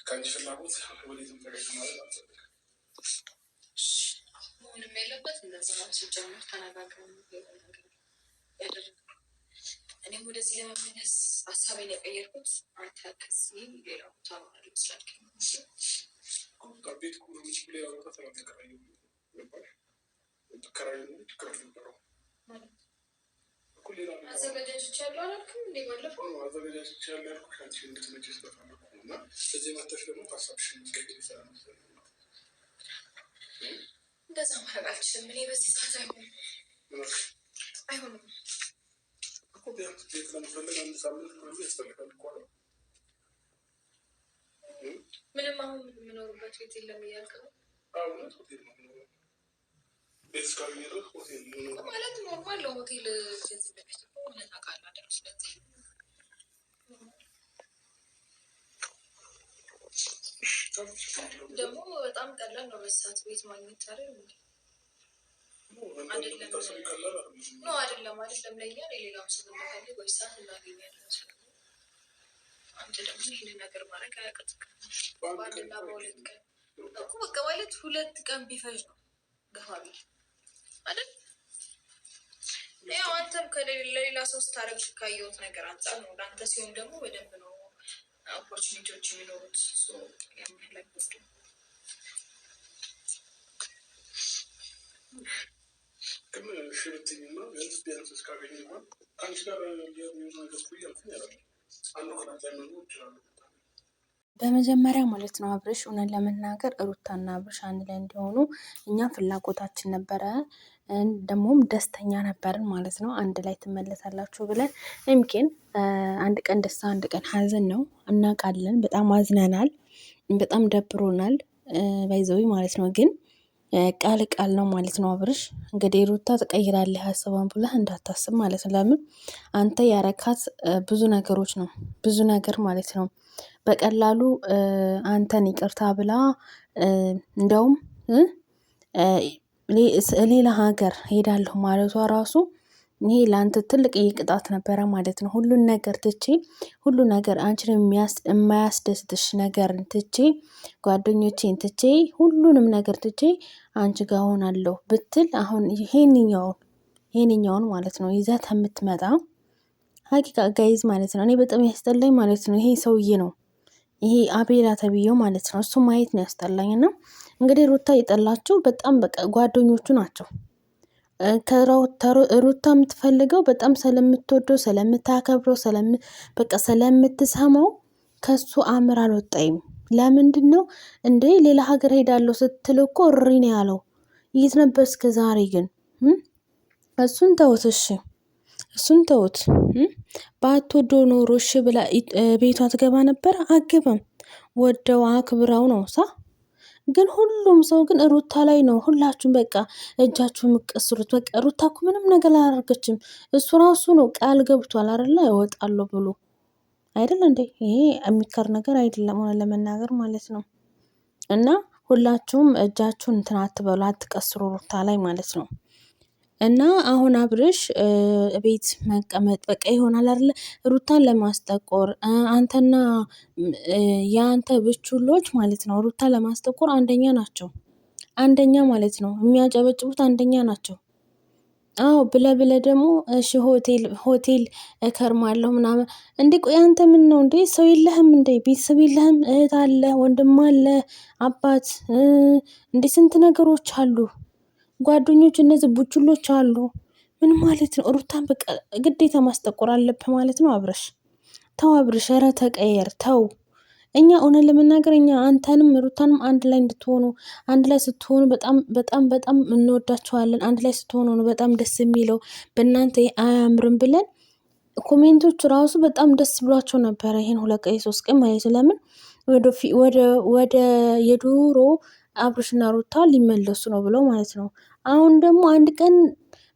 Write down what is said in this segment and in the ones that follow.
ከአንቺ ፍላጎት ወዴትም ተገኝ ማለት አልፈልግም። ምንም የለበት እንደዛ ሲጀምር ተነጋግረን ያደረግነው። እኔም ወደዚህ ለመመለስ ሀሳቤን የቀየርኩት አንተ ከዚህ ሌላ ቦታ ማለት ስላልከኝ ቤት ኩሮች ሌላ ቦታ ተከራዩ ተከራዩ ችግር ነበረው አዘጋጃችቻለሁ አላልክም እንዴ? ባለፈው አዘጋጃችቻለሁ ያልኩሽ አንቺ እንድትመጪ ስለፈለኩ ነው። እና በዚህ መጥተሽ ደግሞ ሀሳብሽን የምትቀይሪ ይችላል መሰለኝ። እንደዛ ማድረግ አልችልም እኔ በዚህ ሰዓት አይሆንም እኮ ቢያንስ ቤት ለመፈለግ አንድ ሳምንት ምናምን ያስፈልጋል እኮ አይደል? ምንም አሁን የምኖርበት ቤት የለም እያልክ ነው? እውነት ሆቴል ነው የምኖረው። ቤት እስካገኘሁ ሆቴል ነው ማለት ኖርማል ነው። ሆቴል ከዚህ በፊት እውነት አውቃለሁ አይደል? ስለዚህ ደግሞ በጣም ቀላል ነው በሰዓት ቤት ማግኘት አይደል? አይደለም ለእኛ ሌላም ሰው እንደፈልግ ወይ ሰዓት እናገኛለን። አንተ ደግሞ ይህንን ነገር ማድረግ አያቅትም። በአንድና በሁለት ቀን እኮ በቃ ማለት 2 ቀን ቢፈጅ ነው ገፋ ቢል አይደል? ያው አንተም ከሌላ ሰው ስታረግ ካየሁት ነገር አንጻር ነው። ለአንተ ሲሆን ደግሞ በደንብ ነው ኦፖርቹኒቲዎች የሚኖሩት። ያምለክት ግን ሽርትኝና ቢያንስ እስካገኝ እንኳን ከአንቺ ጋር ነገር ያልኩኝ ያለ አንዱ ከናት ያመኑ ይችላሉ። በመጀመሪያ ማለት ነው አብርሽ እውነት ለመናገር ሩታና አብርሽ አንድ ላይ እንዲሆኑ እኛ ፍላጎታችን ነበረ፣ ደግሞም ደስተኛ ነበርን ማለት ነው። አንድ ላይ ትመለሳላችሁ ብለን እምኪን አንድ ቀን ደስታ አንድ ቀን ሀዘን ነው እናውቃለን። በጣም አዝነናል፣ በጣም ደብሮናል ባይዘዊ ማለት ነው። ግን ቃል ነው ማለት ነው። አብርሽ እንግዲህ ሩታ ትቀይራለህ ሀሳቧን ብለህ እንዳታስብ ማለት ነው። ለምን አንተ ያረካት ብዙ ነገሮች ነው፣ ብዙ ነገር ማለት ነው። በቀላሉ አንተን ይቅርታ ብላ እንደውም ሌላ ሀገር ሄዳለሁ ማለቷ ራሱ ይሄ ለአንተ ትልቅ ቅጣት ነበረ ማለት ነው። ሁሉን ነገር ትቼ ሁሉ ነገር አንቺን የማያስደስትሽ ነገር ትቼ ጓደኞቼን ትቼ ሁሉንም ነገር ትቼ አንቺ ጋር ሆናለሁ ብትል አሁን ይሄንኛውን ማለት ነው ይዘህ የምትመጣ ሀቂቃ ጋይዝ ማለት ነው። እኔ በጣም ያስጠላኝ ማለት ነው ይሄ ሰውዬ ነው፣ ይሄ አቤላ ተብዬው ማለት ነው። እሱ ማየት ነው ያስጠላኝ። እና እንግዲህ ሩታ የጠላችው በጣም በቃ ጓደኞቹ ናቸው። ሩታ የምትፈልገው በጣም ስለምትወደው ስለምታከብረው በቃ ስለምትሰማው ከሱ አምር አልወጣይም። ለምንድን ነው እንዴ ሌላ ሀገር ሄዳለሁ ስትል እኮ እሪ ነው ያለው። የት ነበር እስከ ዛሬ? ግን እሱን ተውት እሺ፣ እሱን ተውት። ባትወዶ ኖሮ እሺ ብላ ቤቷ ትገባ ነበር? አገባም። ወደው አክብራው ነው ሳ ግን ሁሉም ሰው ግን ሩታ ላይ ነው። ሁላችሁም በቃ እጃችሁ የምትቀስሩት። በቃ ሩታ እኮ ምንም ነገር አላደረገችም። እሱ ራሱ ነው ቃል ገብቷል አይደለ? እወጣለሁ ብሎ አይደል እንዴ? ይሄ የሚከር ነገር አይደለም ሆነ ለመናገር ማለት ነው። እና ሁላችሁም እጃችሁን እንትን አትበሉ፣ አትቀስሩ ሩታ ላይ ማለት ነው። እና አሁን አብርሽ ቤት መቀመጥ በቃ ይሆናል አይደለ? ሩታን ለማስጠቆር አንተና የአንተ ብቹሎች ማለት ነው ሩታ ለማስጠቆር አንደኛ ናቸው። አንደኛ ማለት ነው የሚያጨበጭቡት አንደኛ ናቸው። አዎ ብለ ደግሞ እሺ ሆቴል እከርማለሁ ምናምን። እንዴ ቆይ አንተ ምን ነው እንዴ? ሰው የለህም እንዴ? ቤተሰብ የለህም? እህት አለ፣ ወንድም አለ፣ አባት እንዴ ስንት ነገሮች አሉ። ጓደኞች እነዚህ ቡችሎች አሉ። ምን ማለት ነው? ሩታን በቃ ግዴታ ማስጠቆር አለብህ ማለት ነው። አብርሽ ተው፣ አብርሽ ኧረ ተቀየር ተው። እኛ እውነት ለመናገር እኛ አንተንም ሩታንም አንድ ላይ እንድትሆኑ አንድ ላይ ስትሆኑ በጣም በጣም በጣም እንወዳቸዋለን። አንድ ላይ ስትሆኑ ነው በጣም ደስ የሚለው። በእናንተ አያምርም ብለን ኮሜንቶች ራሱ በጣም ደስ ብሏቸው ነበረ። ይሄን 2 ቀን 3 ቀን ማለት ለምን ወደ የዱሮ አብርሽና ሩታ ሊመለሱ ነው ብለው ማለት ነው። አሁን ደግሞ አንድ ቀን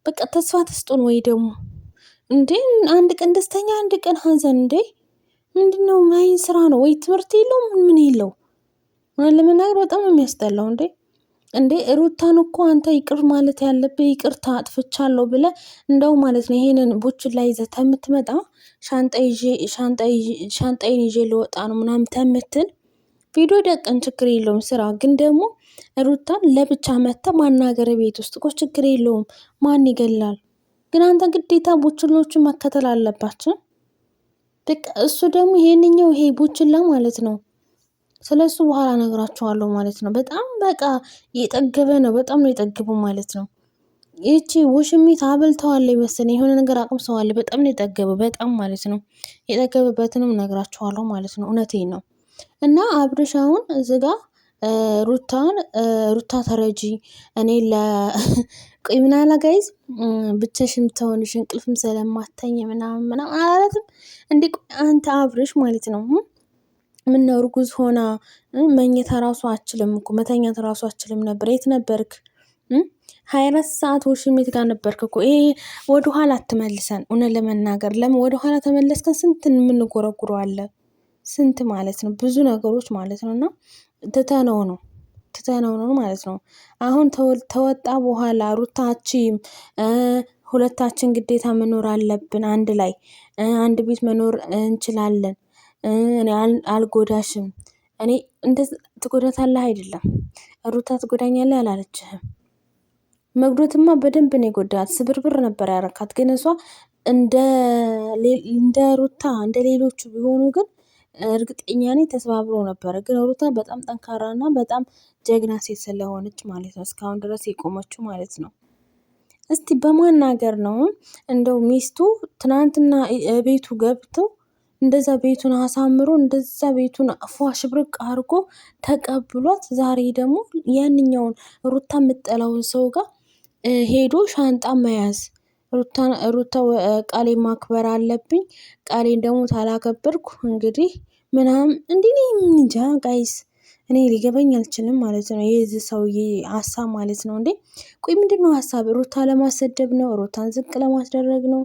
በቃ ተስፋ ተስጦን ወይ ደግሞ እንዴ አንድ ቀን ደስተኛ አንድ ቀን ሀዘን እንዴ ምንድነው? ማይ ስራ ነው ወይ ትምህርት የለው ምን የለው። ለመናገር በጣም ነው የሚያስጠላው። እንዴ ሩታን እኮ አንተ ይቅር ማለት ያለብህ ይቅርታ አጥፍቻለሁ ብለህ እንደው ማለት ነው ይሄንን ቡችን ላይ ይዘህ ተምትመጣ ሻንጣዬን ይዤ ልወጣ ነው ምናምን ተምትል ቪዲዮ ደቀን ችግር የለውም ስራ። ግን ደግሞ ሩታን ለብቻ መጥተህ ማናገር ቤት ውስጥ እኮ ችግር የለውም ማን ይገላል? ግን አንተ ግዴታ ቡችሎቹን መከተል አለባቸው። በቃ እሱ ደግሞ ይሄንኛው ይሄ ቡችላ ማለት ነው። ስለሱ በኋላ ነግራችኋለሁ ማለት ነው። በጣም በቃ የጠገበ ነው። በጣም ነው የጠገበው ማለት ነው። ይቺ ውሽሚት አብልተዋል መሰለኝ የሆነ ነገር አቅምሰዋል። በጣም ነው የጠገበው በጣም ማለት ነው። የጠገበበትንም ነግራችኋለሁ ማለት ነው። እውነቴን ነው። እና አብርሽ አሁን እዚህ ጋ ሩታ ተረጂ እኔ ቆይ ምን አለ ጋይዝ ብቻሽን ተሆንሽ እንቅልፍም ስለማተኝ ምናምን አላላትም እንዴ? አንተ አብርሽ ማለት ነው ምነው እርጉዝ ሆና መኝታ ራሱ አችልም እኮ መተኛት ራሱ አችልም ነበር። የት ነበርክ? 24 ሰዓት ውሽሚት ጋር ነበርክ እኮ። ይሄ ወደኋላ አትመልሰን። እውነት ለመናገር ለምን ወደኋላ ተመለስከን? ስንት የምንጎረጉረው አለ ስንት ማለት ነው ብዙ ነገሮች ማለት ነው። እና ትተነው ነው ማለት ነው። አሁን ተወጣ በኋላ ሩታችም ሁለታችን ግዴታ መኖር አለብን አንድ ላይ አንድ ቤት መኖር እንችላለን። እኔ አልጎዳሽም። እኔ እንደዚህ ትጎዳታለህ አይደለም ሩታ ትጎዳኛለህ አላለችህም። መጉዳትማ በደንብ ነው የጎዳት። ስብርብር ነበር ያረካት። ግን እሷ እንደ ሩታ እንደ ሌሎቹ ቢሆኑ ግን እርግጠኛ ነኝ ተሰባብሮ ነበረ። ግን ሩታ በጣም ጠንካራና በጣም ጀግና ሴት ስለሆነች ማለት ነው እስካሁን ድረስ የቆመችው ማለት ነው። እስቲ በማናገር ነው እንደው ሚስቱ ትናንትና ቤቱ ገብቶ እንደዛ ቤቱን አሳምሮ እንደዛ ቤቱን ሽብርቅ አድርጎ ተቀብሏት፣ ዛሬ ደግሞ ያንኛውን ሩታ የምጠላውን ሰው ጋር ሄዶ ሻንጣ መያዝ። ሩታ ቃሌ ማክበር አለብኝ፣ ቃሌን ደግሞ ታላከበርኩ እንግዲህ ምናምን እንዲህ እንጃ ጋይስ እኔ ሊገበኝ አልችልም ማለት ነው። የዚህ ሰውዬ ሀሳብ ማለት ነው። እንዴ ቆይ ምንድን ነው ሀሳብ? ሩታ ለማሰደብ ነው? ሩታን ዝቅ ለማስደረግ ነው?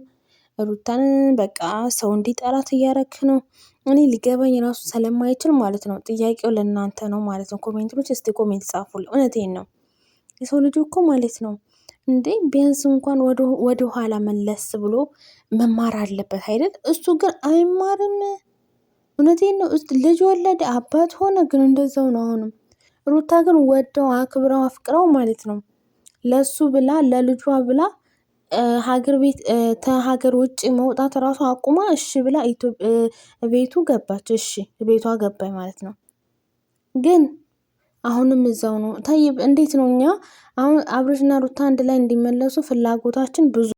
ሩታን በቃ ሰው እንዲጠላት እያረክ ነው? እኔ ሊገበኝ ራሱ ስለማይችል ማለት ነው። ጥያቄው ለእናንተ ነው ማለት ነው። ኮሜንቶች እስቲ ኮሜንት ጻፉልኝ። እውነቴን ነው። የሰው ልጅ እኮ ማለት ነው እንዴ ቢያንስ እንኳን ወደ ኋላ መለስ ብሎ መማር አለበት አይደል? እሱ ግን አይማርም። እውነቴን ነው። ልጅ ወለደ አባት ሆነ፣ ግን እንደዛው ነው አሁንም። ሩታ ግን ወደው አክብረው አፍቅረው ማለት ነው ለሱ ብላ ለልጇ ብላ ሀገር ቤት ከሀገር ውጭ መውጣት ራሱ አቁማ እሺ ብላ ቤቱ ገባች። እሺ ቤቷ ገባኝ ማለት ነው። ግን አሁንም እዛው ነው። እንዴት ነው እኛ አሁን አብርሽና ሩታ አንድ ላይ እንዲመለሱ ፍላጎታችን ብዙ